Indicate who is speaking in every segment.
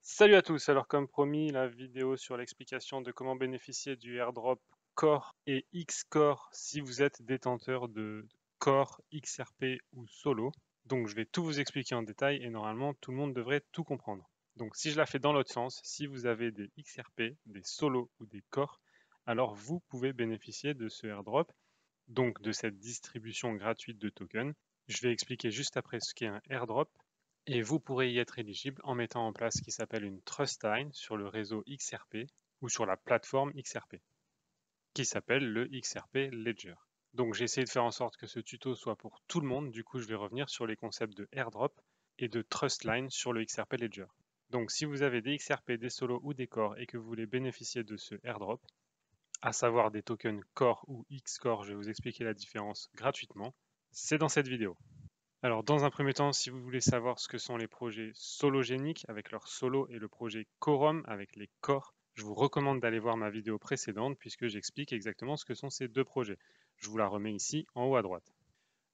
Speaker 1: Salut à tous, alors comme promis, la vidéo sur l'explication de comment bénéficier du airdrop Core et Xcore si vous êtes détenteur de Core, XRP ou Solo. Donc je vais tout vous expliquer en détail et normalement tout le monde devrait tout comprendre. Donc si je la fais dans l'autre sens, si vous avez des XRP, des Solo ou des Core, alors vous pouvez bénéficier de ce airdrop, donc de cette distribution gratuite de tokens. Je vais expliquer juste après ce qu'est un airdrop et vous pourrez y être éligible en mettant en place ce qui s'appelle une trust line sur le réseau XRP ou sur la plateforme XRP, qui s'appelle le XRP Ledger. Donc j'ai essayé de faire en sorte que ce tuto soit pour tout le monde, du coup je vais revenir sur les concepts de airdrop et de trust line sur le XRP Ledger. Donc si vous avez des XRP, des Solo ou des Core et que vous voulez bénéficier de ce airdrop, à savoir des tokens Core ou Xcore, je vais vous expliquer la différence gratuitement, c'est dans cette vidéo. Alors, dans un premier temps, si vous voulez savoir ce que sont les projets sologéniques avec leur solo et le projet Quorum avec les corps, je vous recommande d'aller voir ma vidéo précédente puisque j'explique exactement ce que sont ces deux projets. Je vous la remets ici en haut à droite.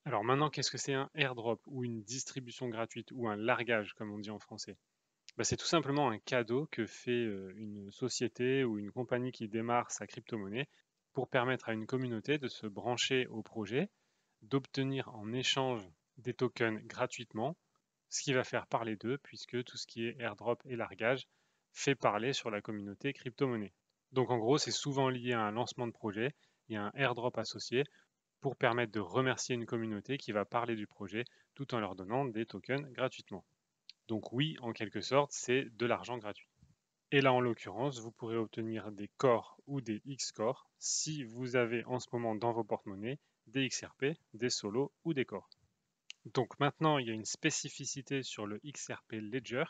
Speaker 1: Alors maintenant, qu'est-ce que c'est un airdrop ou une distribution gratuite ou un largage comme on dit en français? C'est tout simplement un cadeau que fait une société ou une compagnie qui démarre sa crypto-monnaie pour permettre à une communauté de se brancher au projet, d'obtenir en échange des tokens gratuitement, ce qui va faire parler d'eux, puisque tout ce qui est airdrop et largage fait parler sur la communauté crypto-monnaie. Donc en gros, c'est souvent lié à un lancement de projet, il y a un airdrop associé pour permettre de remercier une communauté qui va parler du projet tout en leur donnant des tokens gratuitement. Donc oui, en quelque sorte, c'est de l'argent gratuit. Et là, en l'occurrence, vous pourrez obtenir des Core ou des X-Core si vous avez en ce moment dans vos porte-monnaies des XRP, des Solo ou des Core. Donc maintenant, il y a une spécificité sur le XRP Ledger,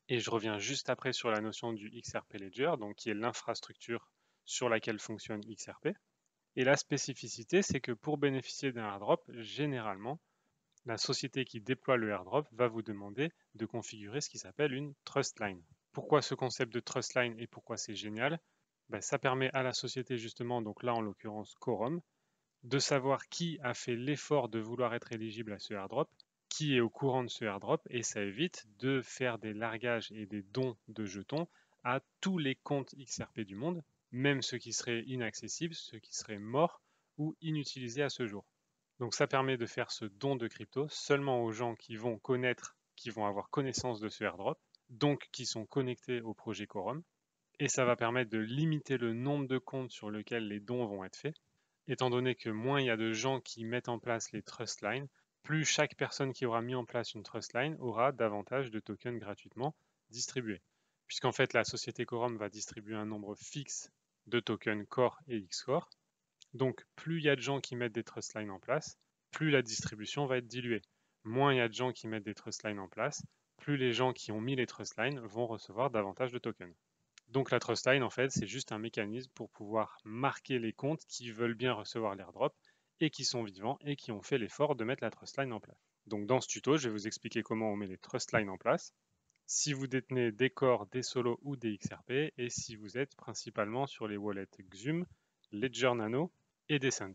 Speaker 1: et je reviens juste après sur la notion du XRP Ledger, donc qui est l'infrastructure sur laquelle fonctionne XRP. Et la spécificité, c'est que pour bénéficier d'un airdrop, généralement, la société qui déploie le airdrop va vous demander de configurer ce qui s'appelle une trust line. Pourquoi ce concept de trust line et pourquoi c'est génial? Ça permet à la société justement, donc là en l'occurrence Quorum, de savoir qui a fait l'effort de vouloir être éligible à ce airdrop, qui est au courant de ce airdrop, et ça évite de faire des largages et des dons de jetons à tous les comptes XRP du monde, même ceux qui seraient inaccessibles, ceux qui seraient morts ou inutilisés à ce jour. Donc ça permet de faire ce don de crypto seulement aux gens qui vont connaître, qui vont avoir connaissance de ce airdrop, donc qui sont connectés au projet Quorum, et ça va permettre de limiter le nombre de comptes sur lesquels les dons vont être faits, étant donné que moins il y a de gens qui mettent en place les trust lines, plus chaque personne qui aura mis en place une trust line aura davantage de tokens gratuitement distribués. Puisqu'en fait, la société Quorum va distribuer un nombre fixe de tokens Core et Xcore. Donc, plus il y a de gens qui mettent des trust lines en place, plus la distribution va être diluée. Moins il y a de gens qui mettent des trust lines en place, plus les gens qui ont mis les trust lines vont recevoir davantage de tokens. Donc la trust line, en fait, c'est juste un mécanisme pour pouvoir marquer les comptes qui veulent bien recevoir l'airdrop et qui sont vivants et qui ont fait l'effort de mettre la trust line en place. Donc dans ce tuto, je vais vous expliquer comment on met les trust lines en place, si vous détenez des Core, des Solo ou des XRP, et si vous êtes principalement sur les wallets Xum, Ledger Nano et Descent.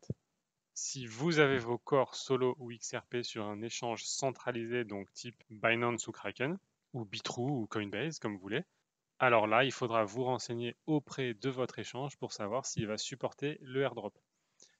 Speaker 1: Si vous avez vos Core, Solo ou XRP sur un échange centralisé, donc type Binance ou Kraken, ou Bitrue ou Coinbase, comme vous voulez, alors là, il faudra vous renseigner auprès de votre échange pour savoir s'il va supporter le airdrop.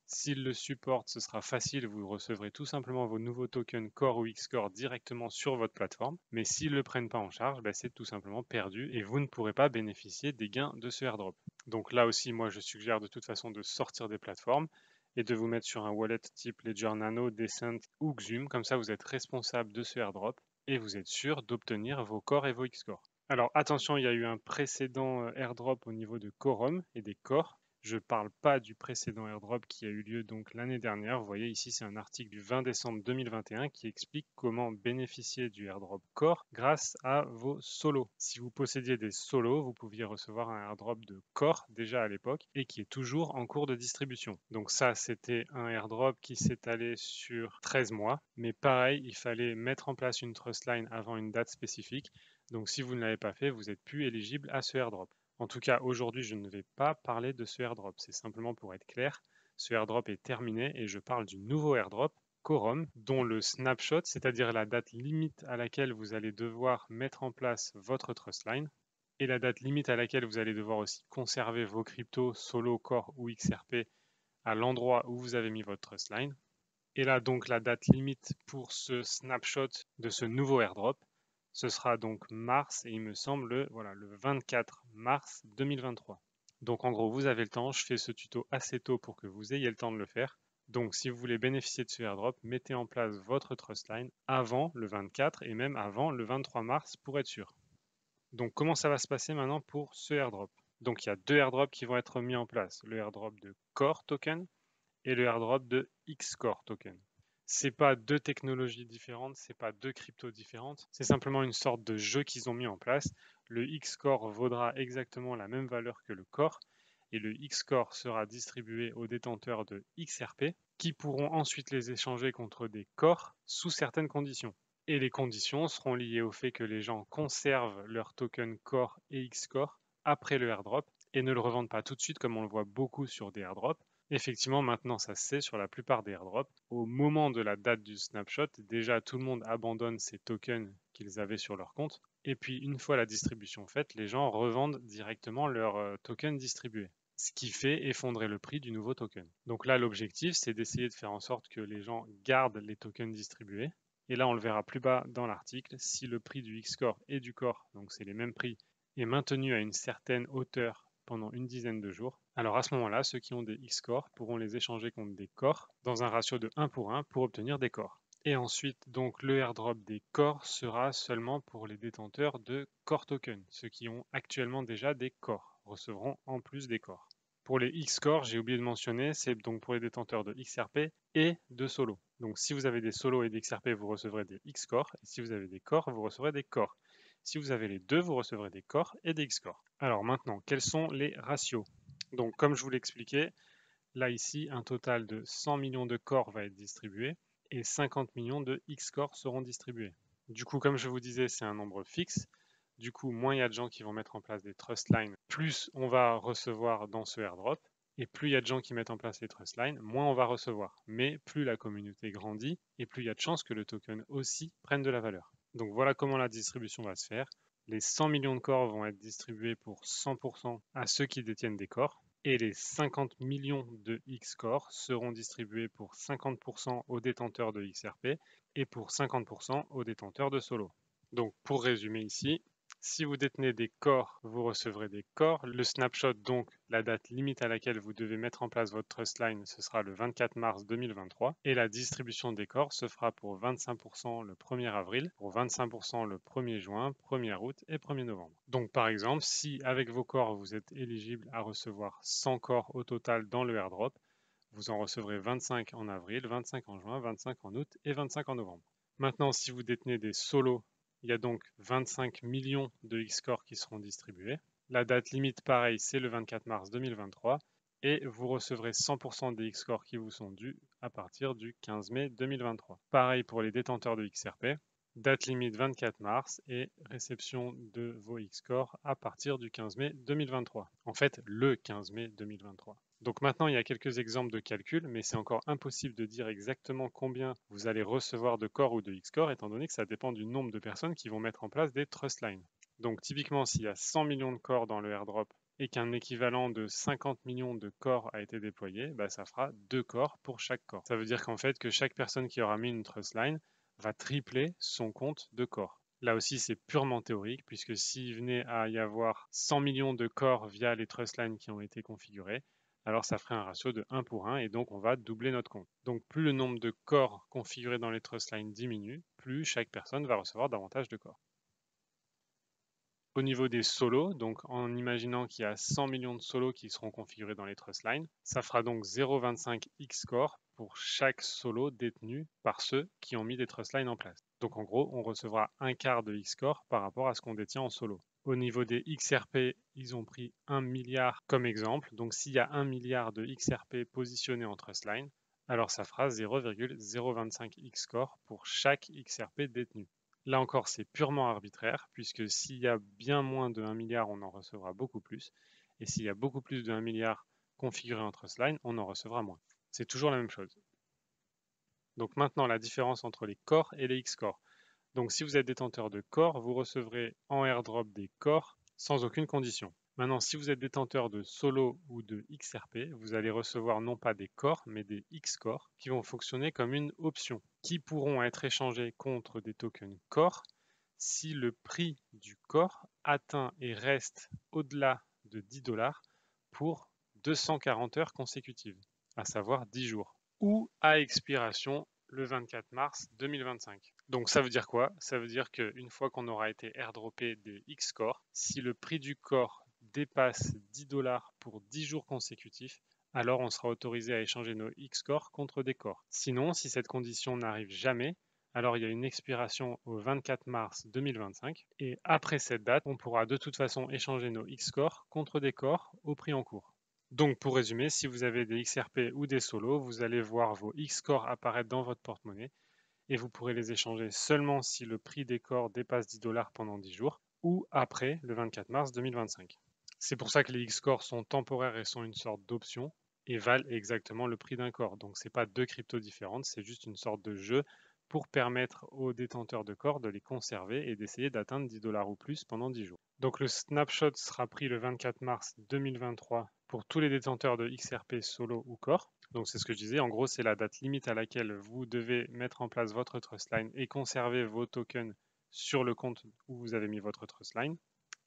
Speaker 1: S'il le supporte, ce sera facile, vous recevrez tout simplement vos nouveaux tokens Core ou Xcore directement sur votre plateforme. Mais s'ils ne le prennent pas en charge, c'est tout simplement perdu et vous ne pourrez pas bénéficier des gains de ce airdrop. Donc là aussi, moi je suggère de toute façon de sortir des plateformes et de vous mettre sur un wallet type Ledger Nano, Descent ou Xum. Comme ça, vous êtes responsable de ce airdrop et vous êtes sûr d'obtenir vos Core et vos Xcore. Alors attention, il y a eu un précédent airdrop au niveau de Quorum et des Core. Je ne parle pas du précédent airdrop qui a eu lieu donc l'année dernière. Vous voyez ici, c'est un article du 20 décembre 2021 qui explique comment bénéficier du airdrop Core grâce à vos solos. Si vous possédiez des solos, vous pouviez recevoir un airdrop de Core déjà à l'époque et qui est toujours en cours de distribution. Donc ça, c'était un airdrop qui s'étalait sur 13 mois. Mais pareil, il fallait mettre en place une trust line avant une date spécifique. Donc si vous ne l'avez pas fait, vous n'êtes plus éligible à ce airdrop. En tout cas, aujourd'hui, je ne vais pas parler de ce airdrop. C'est simplement pour être clair, ce airdrop est terminé et je parle du nouveau airdrop, Quorum, dont le snapshot, c'est-à-dire la date limite à laquelle vous allez devoir mettre en place votre trust line, et la date limite à laquelle vous allez devoir aussi conserver vos cryptos Solo, Core ou XRP à l'endroit où vous avez mis votre trustline. Et là, donc, la date limite pour ce snapshot de ce nouveau airdrop, ce sera donc mars, et il me semble, voilà, le 24 mars 2023. Donc, en gros, vous avez le temps. Je fais ce tuto assez tôt pour que vous ayez le temps de le faire. Donc, si vous voulez bénéficier de ce airdrop, mettez en place votre trustline avant le 24 et même avant le 23 mars pour être sûr. Donc, comment ça va se passer maintenant pour ce airdrop? Donc, il y a deux airdrops qui vont être mis en place. Le airdrop de Core Token et le airdrop de Xcore Token. C'est pas deux technologies différentes, c'est pas deux cryptos différentes, c'est simplement une sorte de jeu qu'ils ont mis en place. Le Xcore vaudra exactement la même valeur que le Core et le Xcore sera distribué aux détenteurs de XRP qui pourront ensuite les échanger contre des Core sous certaines conditions. Et les conditions seront liées au fait que les gens conservent leur token Core et Xcore après le airdrop et ne le revendent pas tout de suite comme on le voit beaucoup sur des airdrops. Effectivement, maintenant, ça se sait sur la plupart des airdrops. Au moment de la date du snapshot, déjà tout le monde abandonne ces tokens qu'ils avaient sur leur compte. Et puis, une fois la distribution faite, les gens revendent directement leurs tokens distribués. Ce qui fait effondrer le prix du nouveau token. Donc là, l'objectif, c'est d'essayer de faire en sorte que les gens gardent les tokens distribués. Et là, on le verra plus bas dans l'article. Si le prix du Xcore et du Core, donc c'est les mêmes prix, est maintenu à une certaine hauteur pendant une dizaine de jours, alors à ce moment-là, ceux qui ont des Xcore pourront les échanger contre des Core dans un ratio de 1 pour 1 pour obtenir des Core. Et ensuite, donc le airdrop des Core sera seulement pour les détenteurs de Core Token. Ceux qui ont actuellement déjà des Core recevront en plus des Core. Pour les Xcore, j'ai oublié de mentionner, c'est donc pour les détenteurs de XRP et de Solo. Donc si vous avez des Solo et des XRP, vous recevrez des Xcore, et si vous avez des Core, vous recevrez des Core. Si vous avez les deux, vous recevrez des Core et des Xcore. Alors maintenant, quels sont les ratios? Donc comme je vous l'expliquais, là ici, un total de 100 millions de Core va être distribué et 50 millions de Xcore seront distribués. Du coup, comme je vous disais, c'est un nombre fixe. Du coup, moins il y a de gens qui vont mettre en place des trust lines, plus on va recevoir dans ce airdrop. Et plus il y a de gens qui mettent en place les trust lines, moins on va recevoir. Mais plus la communauté grandit et plus il y a de chances que le token aussi prenne de la valeur. Donc voilà comment la distribution va se faire. Les 100 millions de Core vont être distribués pour 100% à ceux qui détiennent des Core. Et les 50 millions de Xcore seront distribués pour 50% aux détenteurs de XRP et pour 50% aux détenteurs de Solo. Donc pour résumer ici, si vous détenez des Core, vous recevrez des Core. Le snapshot, donc la date limite à laquelle vous devez mettre en place votre trustline, ce sera le 24 mars 2023. Et la distribution des Core se fera pour 25% le 1er avril, pour 25% le 1er juin, 1er août et 1er novembre. Donc par exemple, si avec vos Core, vous êtes éligible à recevoir 100 Core au total dans le airdrop, vous en recevrez 25 en avril, 25 en juin, 25 en août et 25 en novembre. Maintenant, si vous détenez des solos, il y a donc 25 millions de Xcore qui seront distribués. La date limite, pareil, c'est le 24 mars 2023 et vous recevrez 100% des Xcore qui vous sont dus à partir du 15 mai 2023. Pareil pour les détenteurs de XRP. Date limite 24 mars et réception de vos Xcore à partir du 15 mai 2023. En fait, le 15 mai 2023. Donc maintenant, il y a quelques exemples de calcul, mais c'est encore impossible de dire exactement combien vous allez recevoir de Core ou de Xcore, étant donné que ça dépend du nombre de personnes qui vont mettre en place des trust lines. Donc typiquement, s'il y a 100 millions de Core dans le airdrop et qu'un équivalent de 50 millions de Core a été déployé, bah, ça fera 2 Core pour chaque Core. Ça veut dire qu'en fait, que chaque personne qui aura mis une trust line va tripler son compte de Core. Là aussi, c'est purement théorique, puisque s'il venait à y avoir 100 millions de Core via les trust lines qui ont été configurés, alors ça ferait un ratio de 1 pour 1 et donc on va doubler notre compte. Donc plus le nombre de Core configurés dans les trust lines diminue, plus chaque personne va recevoir davantage de Core. Au niveau des solos, donc en imaginant qu'il y a 100 millions de solos qui seront configurés dans les trust lines, ça fera donc 0,25 Xcore pour chaque solo détenu par ceux qui ont mis des trust lines en place. Donc en gros, on recevra un quart de Xcore par rapport à ce qu'on détient en solo. Au niveau des XRP, ils ont pris 1 milliard comme exemple. Donc s'il y a 1 milliard de XRP positionnés en trustline, alors ça fera 0,025 Xcore pour chaque XRP détenu. Là encore, c'est purement arbitraire, puisque s'il y a bien moins de 1 milliard, on en recevra beaucoup plus. Et s'il y a beaucoup plus de 1 milliard configurés en trustline, on en recevra moins. C'est toujours la même chose. Donc maintenant, la différence entre les Core et les Xcore. Donc si vous êtes détenteur de Core, vous recevrez en airdrop des Core sans aucune condition. Maintenant, si vous êtes détenteur de Solo ou de XRP, vous allez recevoir non pas des cores, mais des X-Core qui vont fonctionner comme une option, qui pourront être échangés contre des tokens Core si le prix du Core atteint et reste au-delà de 10 $ pour 240 heures consécutives, à savoir 10 jours, ou à expiration le 24 mars 2025. Donc ça veut dire quoi? Ça veut dire qu'une fois qu'on aura été airdroppé des X-Core, si le prix du Core dépasse 10 $ pour 10 jours consécutifs, alors on sera autorisé à échanger nos X-Core contre des Core. Sinon, si cette condition n'arrive jamais, alors il y a une expiration au 24 mars 2025 et après cette date, on pourra de toute façon échanger nos X-Core contre des Core au prix en cours. Donc pour résumer, si vous avez des XRP ou des solos, vous allez voir vos X-Core apparaître dans votre porte-monnaie et vous pourrez les échanger seulement si le prix des corps dépasse 10 $ pendant 10 jours ou après le 24 mars 2025. C'est pour ça que les X-Core sont temporaires et sont une sorte d'option et valent exactement le prix d'un corps. Donc ce n'est pas deux cryptos différentes, c'est juste une sorte de jeu pour permettre aux détenteurs de corps de les conserver et d'essayer d'atteindre 10 $ ou plus pendant 10 jours. Donc le snapshot sera pris le 24 mars 2023 pour tous les détenteurs de XRP solo ou core. Donc c'est ce que je disais, en gros c'est la date limite à laquelle vous devez mettre en place votre trustline et conserver vos tokens sur le compte où vous avez mis votre trustline.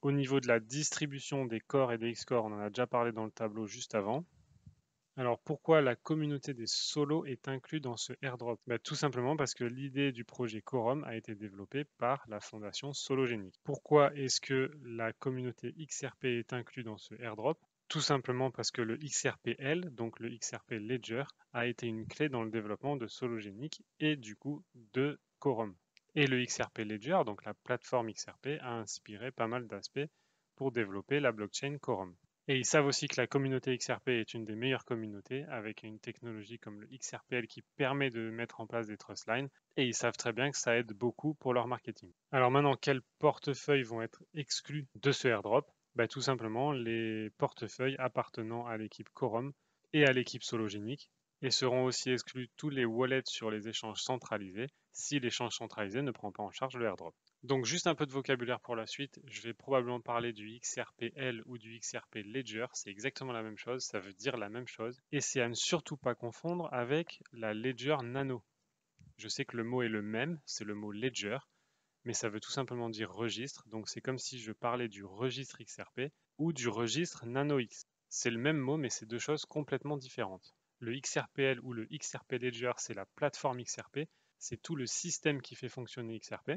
Speaker 1: Au niveau de la distribution des cores et des X-Core, on en a déjà parlé dans le tableau juste avant. Alors pourquoi la communauté des solos est inclue dans ce airdrop? Tout simplement parce que l'idée du projet Quorum a été développée par la fondation Sologenic. Pourquoi est-ce que la communauté XRP est inclue dans ce airdrop? Tout simplement parce que le XRPL, donc le XRP Ledger, a été une clé dans le développement de Sologenic et du coup de Quorum. Et le XRP Ledger, donc la plateforme XRP, a inspiré pas mal d'aspects pour développer la blockchain Quorum. Et ils savent aussi que la communauté XRP est une des meilleures communautés avec une technologie comme le XRPL qui permet de mettre en place des trustlines et ils savent très bien que ça aide beaucoup pour leur marketing. Alors maintenant, quels portefeuilles vont être exclus de ce airdrop? Tout simplement les portefeuilles appartenant à l'équipe Quorum et à l'équipe Sologenic et seront aussi exclus tous les wallets sur les échanges centralisés si l'échange centralisé ne prend pas en charge le airdrop. Donc juste un peu de vocabulaire pour la suite, je vais probablement parler du XRPL ou du XRP Ledger, c'est exactement la même chose, ça veut dire la même chose, et c'est à ne surtout pas confondre avec la Ledger Nano. Je sais que le mot est le même, c'est le mot Ledger, mais ça veut tout simplement dire registre, donc c'est comme si je parlais du registre XRP ou du registre NanoX. C'est le même mot, mais c'est deux choses complètement différentes. Le XRPL ou le XRP Ledger, c'est la plateforme XRP, c'est tout le système qui fait fonctionner XRP.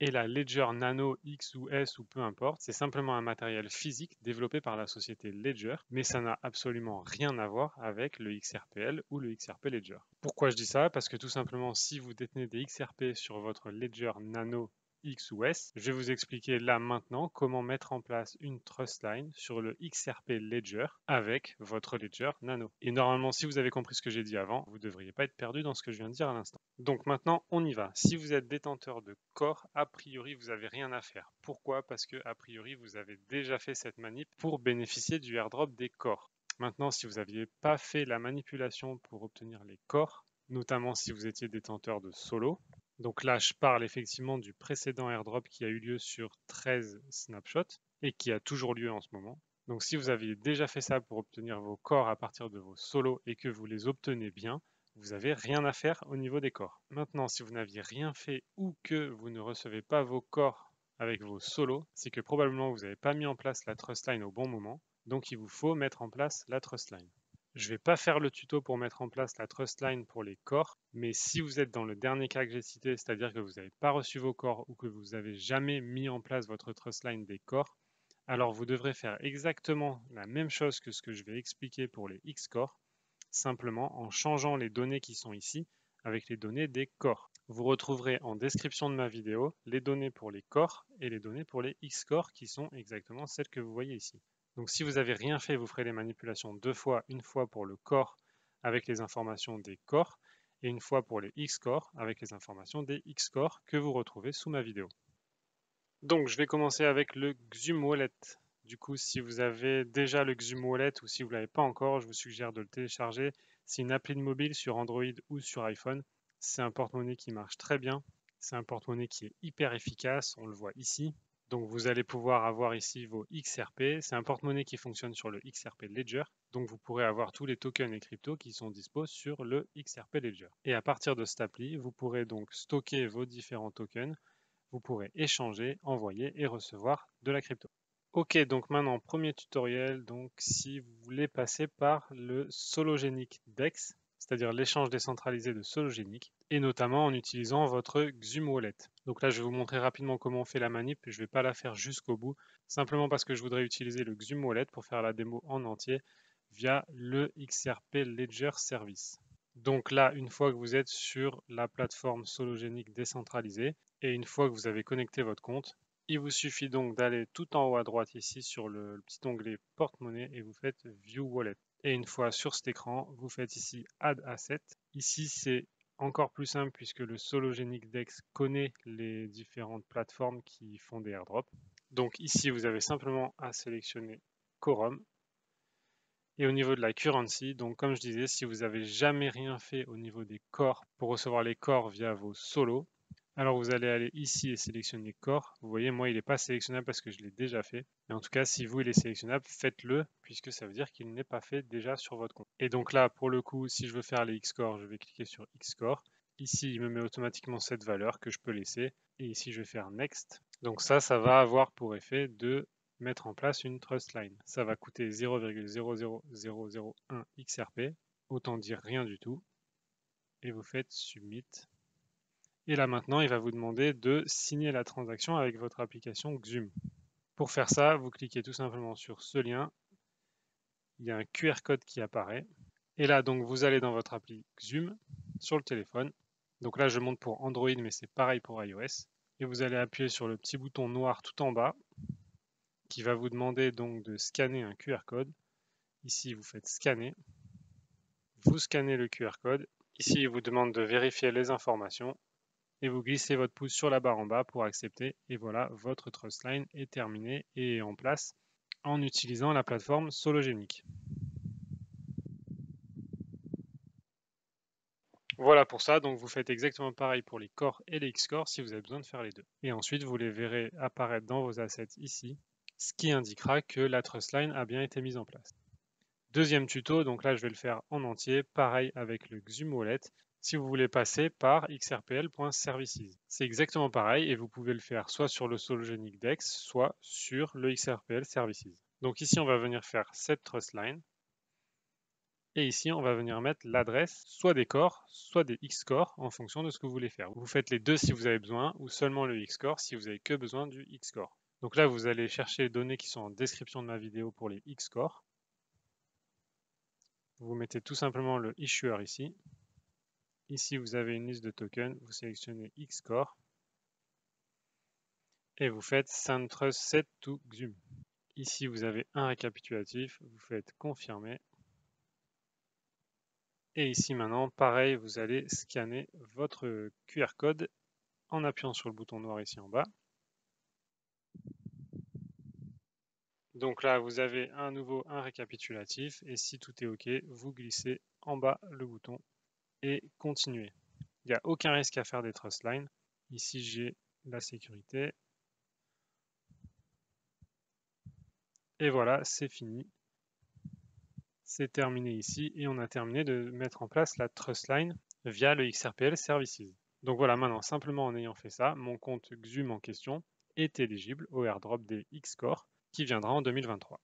Speaker 1: Et la Ledger Nano X ou S ou peu importe, c'est simplement un matériel physique développé par la société Ledger, mais ça n'a absolument rien à voir avec le XRPL ou le XRP Ledger. Pourquoi je dis ça? Parce que tout simplement, si vous détenez des XRP sur votre Ledger Nano X ou S, je vais vous expliquer là maintenant comment mettre en place une trustline sur le XRP Ledger avec votre Ledger Nano. Et normalement, si vous avez compris ce que j'ai dit avant, vous ne devriez pas être perdu dans ce que je viens de dire à l'instant. Donc maintenant, on y va. Si vous êtes détenteur de Core, a priori, vous n'avez rien à faire. Pourquoi? Parce que a priori, vous avez déjà fait cette manip pour bénéficier du airdrop des Core. Maintenant, si vous n'aviez pas fait la manipulation pour obtenir les Core, notamment si vous étiez détenteur de Solo, donc là, je parle effectivement du précédent airdrop qui a eu lieu sur 13 snapshots et qui a toujours lieu en ce moment. Donc si vous aviez déjà fait ça pour obtenir vos corps à partir de vos solos et que vous les obtenez bien, vous n'avez rien à faire au niveau des corps. Maintenant, si vous n'aviez rien fait ou que vous ne recevez pas vos corps avec vos solos, c'est que probablement vous n'avez pas mis en place la trustline au bon moment. Donc il vous faut mettre en place la trustline. Je ne vais pas faire le tuto pour mettre en place la trustline pour les corps, mais si vous êtes dans le dernier cas que j'ai cité, c'est-à-dire que vous n'avez pas reçu vos corps ou que vous n'avez jamais mis en place votre trustline des corps, alors vous devrez faire exactement la même chose que ce que je vais expliquer pour les X-corps, simplement en changeant les données qui sont ici avec les données des corps. Vous retrouverez en description de ma vidéo les données pour les corps et les données pour les X-corps qui sont exactement celles que vous voyez ici. Donc si vous n'avez rien fait, vous ferez les manipulations deux fois, une fois pour le corps avec les informations des corps et une fois pour les X-corps avec les informations des X-corps que vous retrouvez sous ma vidéo. Donc je vais commencer avec le Xume Wallet. Du coup, si vous avez déjà le Xume Wallet ou si vous ne l'avez pas encore, je vous suggère de le télécharger. C'est une appli de mobile sur Android ou sur iPhone. C'est un porte-monnaie qui marche très bien. C'est un porte-monnaie qui est hyper efficace, on le voit ici. Donc vous allez pouvoir avoir ici vos XRP. C'est un porte-monnaie qui fonctionne sur le XRP Ledger. Donc vous pourrez avoir tous les tokens et cryptos qui sont dispos sur le XRP Ledger. Et à partir de cette appli, vous pourrez donc stocker vos différents tokens. Vous pourrez échanger, envoyer et recevoir de la crypto. Ok, donc maintenant, premier tutoriel. Donc si vous voulez passer par le Sologenic DEX, c'est-à-dire l'échange décentralisé de Sologenic, et notamment en utilisant votre Xume Wallet. Donc là, je vais vous montrer rapidement comment on fait la manip. Je ne vais pas la faire jusqu'au bout, simplement parce que je voudrais utiliser le Xume Wallet pour faire la démo en entier via le XRP Ledger Service. Donc là, une fois que vous êtes sur la plateforme Sologenic décentralisée et une fois que vous avez connecté votre compte, il vous suffit donc d'aller tout en haut à droite ici sur le petit onglet porte-monnaie et vous faites View Wallet. Et une fois sur cet écran, vous faites ici Add Asset. Ici, c'est encore plus simple puisque le Sologenic DEX connaît les différentes plateformes qui font des airdrops. Donc ici, vous avez simplement à sélectionner Quorum. Et au niveau de la currency, donc comme je disais, si vous n'avez jamais rien fait au niveau des corps pour recevoir les corps via vos solos, alors vous allez aller ici et sélectionner corps. Vous voyez, moi il n'est pas sélectionnable parce que je l'ai déjà fait. Mais en tout cas, si vous il est sélectionnable, faites-le puisque ça veut dire qu'il n'est pas fait déjà sur votre compte. Et donc là, pour le coup, si je veux faire les X-Core, je vais cliquer sur X-Core. Ici, il me met automatiquement cette valeur que je peux laisser. Et ici, je vais faire Next. Donc ça va avoir pour effet de mettre en place une trust line. Ça va coûter 0,00001 XRP, autant dire rien du tout. Et vous faites Submit. Et là maintenant, il va vous demander de signer la transaction avec votre application Xume. Pour faire ça, vous cliquez tout simplement sur ce lien. Il y a un QR code qui apparaît. Et là, donc, vous allez dans votre appli Xume sur le téléphone. Donc là, je monte pour Android, mais c'est pareil pour iOS. Et vous allez appuyer sur le petit bouton noir tout en bas qui va vous demander donc de scanner un QR code. Ici, vous faites scanner. Vous scannez le QR code. Ici, il vous demande de vérifier les informations et vous glissez votre pouce sur la barre en bas pour accepter. Et voilà, votre Trustline est terminée et est en place en utilisant la plateforme Sologenic. Voilà pour ça, donc vous faites exactement pareil pour les Core et les X-Core si vous avez besoin de faire les deux. Et ensuite, vous les verrez apparaître dans vos assets ici, ce qui indiquera que la Trustline a bien été mise en place. Deuxième tuto, donc là je vais le faire en entier, pareil avec le Xume Wallet, si vous voulez passer par xrpl.services. C'est exactement pareil et vous pouvez le faire soit sur le Sologenic DEX, soit sur le XRPL Services. Donc ici on va venir faire cette trustline et ici on va venir mettre l'adresse soit des cores, soit des X-Core en fonction de ce que vous voulez faire. Vous faites les deux si vous avez besoin ou seulement le X-Core si vous n'avez que besoin du X-Core. Donc là vous allez chercher les données qui sont en description de ma vidéo pour les X-Core. Vous mettez tout simplement le issuer ici. Ici, vous avez une liste de tokens. Vous sélectionnez Xcore et vous faites Send Trust Set to Xume. Ici, vous avez un récapitulatif. Vous faites confirmer. Et ici, maintenant, pareil, vous allez scanner votre QR code en appuyant sur le bouton noir ici en bas. Donc là, vous avez à nouveau un récapitulatif. Et si tout est OK, vous glissez en bas le bouton et continuez. Il n'y a aucun risque à faire des trust lines. Ici, j'ai la sécurité. Et voilà, c'est fini. C'est terminé ici et on a terminé de mettre en place la Trustline via le XRPL Services. Donc voilà, maintenant, simplement en ayant fait ça, mon compte Xume en question est éligible au airdrop des X-Core qui viendra en 2023.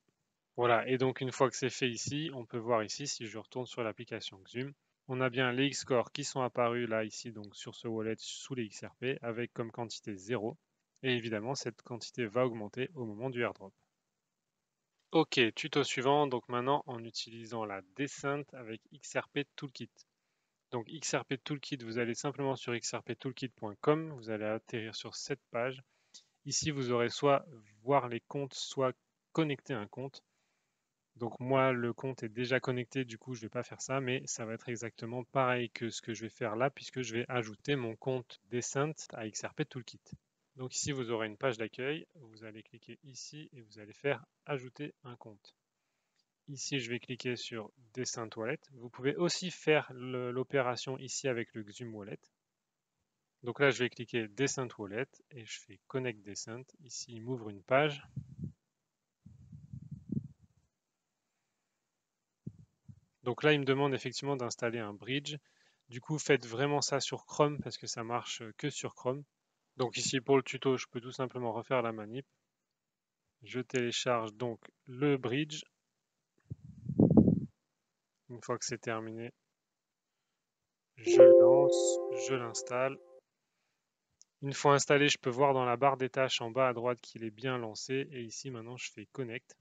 Speaker 1: Voilà, et donc une fois que c'est fait ici, on peut voir ici, si je retourne sur l'application Xume, on a bien les X-Core qui sont apparus là, ici, donc sur ce wallet sous les XRP, avec comme quantité 0. Et évidemment, cette quantité va augmenter au moment du airdrop. Ok, tuto suivant, donc maintenant en utilisant la descent avec XRP Toolkit. Donc XRP Toolkit, vous allez simplement sur xrptoolkit.com, vous allez atterrir sur cette page. Ici, vous aurez soit voir les comptes, soit connecter un compte. Donc moi, le compte est déjà connecté, du coup, je ne vais pas faire ça, mais ça va être exactement pareil que ce que je vais faire là, puisque je vais ajouter mon compte descent à XRP Toolkit. Donc ici, vous aurez une page d'accueil. Vous allez cliquer ici et vous allez faire ajouter un compte. Ici, je vais cliquer sur Descent Wallet. Vous pouvez aussi faire l'opération ici avec le Xume Wallet. Donc là, je vais cliquer Descent Wallet et je fais Connect Descent. Ici, il m'ouvre une page. Donc là, il me demande effectivement d'installer un bridge. Du coup, faites vraiment ça sur Chrome parce que ça marche que sur Chrome. Donc ici, pour le tuto, je peux tout simplement refaire la manip. Je télécharge donc le bridge. Une fois que c'est terminé, je le lance, je l'installe. Une fois installé, je peux voir dans la barre des tâches en bas à droite qu'il est bien lancé. Et ici, maintenant, je fais Connect.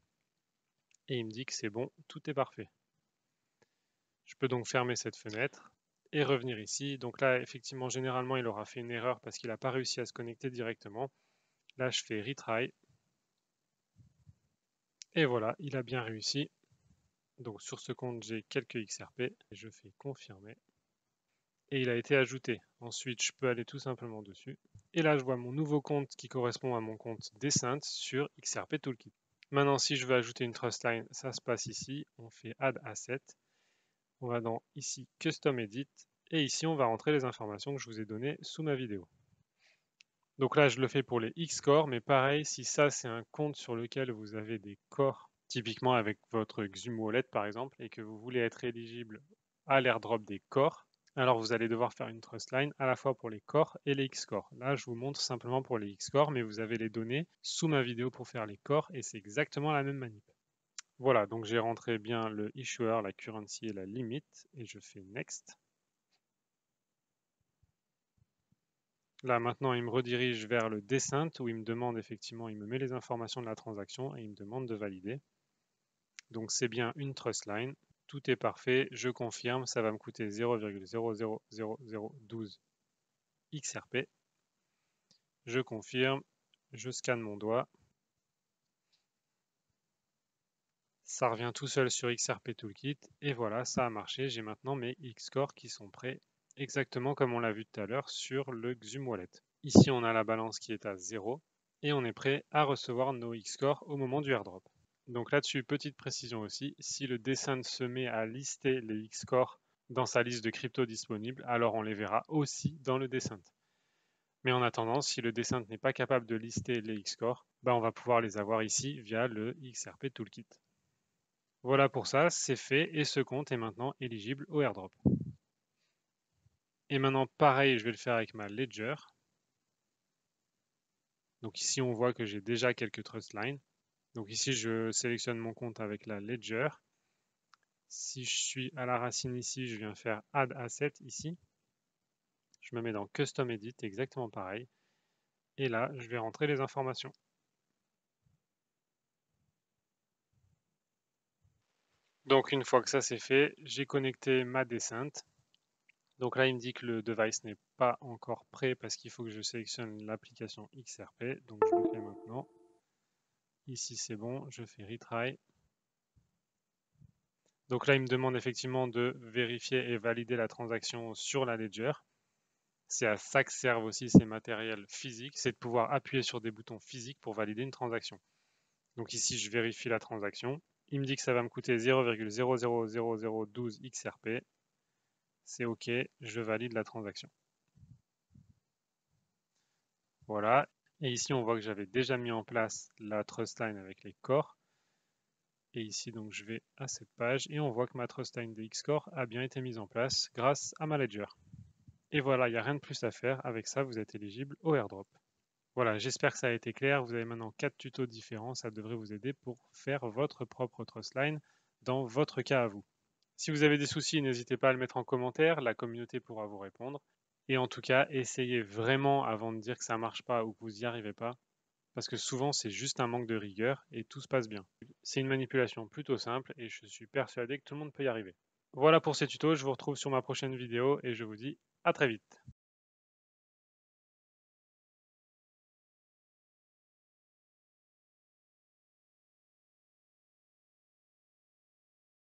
Speaker 1: Et il me dit que c'est bon, tout est parfait. Je peux donc fermer cette fenêtre et revenir ici. Donc là, effectivement, généralement, il aura fait une erreur parce qu'il n'a pas réussi à se connecter directement. Là, je fais Retry. Et voilà, il a bien réussi. Donc sur ce compte, j'ai quelques XRP. Je fais confirmer. Et il a été ajouté. Ensuite, je peux aller tout simplement dessus. Et là, je vois mon nouveau compte qui correspond à mon compte Descent sur XRP Toolkit. Maintenant, si je veux ajouter une trust line, ça se passe ici. On fait Add Asset. On va dans ici Custom Edit. Et ici, on va rentrer les informations que je vous ai données sous ma vidéo. Donc là, je le fais pour les Xcore, mais pareil, si ça, c'est un compte sur lequel vous avez des cores, typiquement avec votre Xum Wallet par exemple, et que vous voulez être éligible à l'airdrop des cores, alors vous allez devoir faire une trust line à la fois pour les cores et les Xcore. Là, je vous montre simplement pour les Xcore, mais vous avez les données sous ma vidéo pour faire les cores, et c'est exactement la même manip. Voilà, donc j'ai rentré bien le issuer, la currency et la limite, et je fais Next. Là, maintenant, il me redirige vers le Descent où il me demande effectivement, il me met les informations de la transaction et il me demande de valider. Donc, c'est bien une trust line. Tout est parfait. Je confirme. Ça va me coûter 0,000012 XRP. Je confirme. Je scanne mon doigt. Ça revient tout seul sur XRP Toolkit. Et voilà, ça a marché. J'ai maintenant mes Xcore qui sont prêts, exactement comme on l'a vu tout à l'heure sur le Xum Wallet. Ici, on a la balance qui est à 0 et on est prêt à recevoir nos Xcore au moment du airdrop. Donc là-dessus, petite précision aussi, si le Descent se met à lister les Xcore dans sa liste de crypto disponibles, alors on les verra aussi dans le Descent. Mais en attendant, si le Descent n'est pas capable de lister les Xcore, on va pouvoir les avoir ici via le XRP Toolkit. Voilà pour ça, c'est fait et ce compte est maintenant éligible au airdrop. Et maintenant, pareil, je vais le faire avec ma Ledger. Donc ici, on voit que j'ai déjà quelques trust lines. Donc ici, je sélectionne mon compte avec la Ledger. Si je suis à la racine ici, je viens faire Add Asset ici. Je me mets dans Custom Edit, exactement pareil. Et là, je vais rentrer les informations. Donc une fois que ça c'est fait, j'ai connecté ma Descent. Donc là, il me dit que le device n'est pas encore prêt parce qu'il faut que je sélectionne l'application XRP. Donc je le fais maintenant. Ici, c'est bon, je fais Retry. Donc là, il me demande effectivement de vérifier et valider la transaction sur la Ledger. C'est à ça que servent aussi ces matériels physiques, c'est de pouvoir appuyer sur des boutons physiques pour valider une transaction. Donc ici, je vérifie la transaction. Il me dit que ça va me coûter 0,000012 XRP. C'est OK, je valide la transaction. Voilà. Et ici, on voit que j'avais déjà mis en place la trust line avec les cores. Et ici, donc, je vais à cette page et on voit que ma trust line de Xcore a bien été mise en place grâce à ma Ledger. Et voilà, il n'y a rien de plus à faire. Avec ça, vous êtes éligible au airdrop. Voilà, j'espère que ça a été clair. Vous avez maintenant 4 tutos différents. Ça devrait vous aider pour faire votre propre trust line dans votre cas à vous. Si vous avez des soucis, n'hésitez pas à le mettre en commentaire. La communauté pourra vous répondre. Et en tout cas, essayez vraiment avant de dire que ça ne marche pas ou que vous n'y arrivez pas. Parce que souvent, c'est juste un manque de rigueur et tout se passe bien. C'est une manipulation plutôt simple et je suis persuadé que tout le monde peut y arriver. Voilà pour ces tutos. Je vous retrouve sur ma prochaine vidéo et je vous dis à très vite.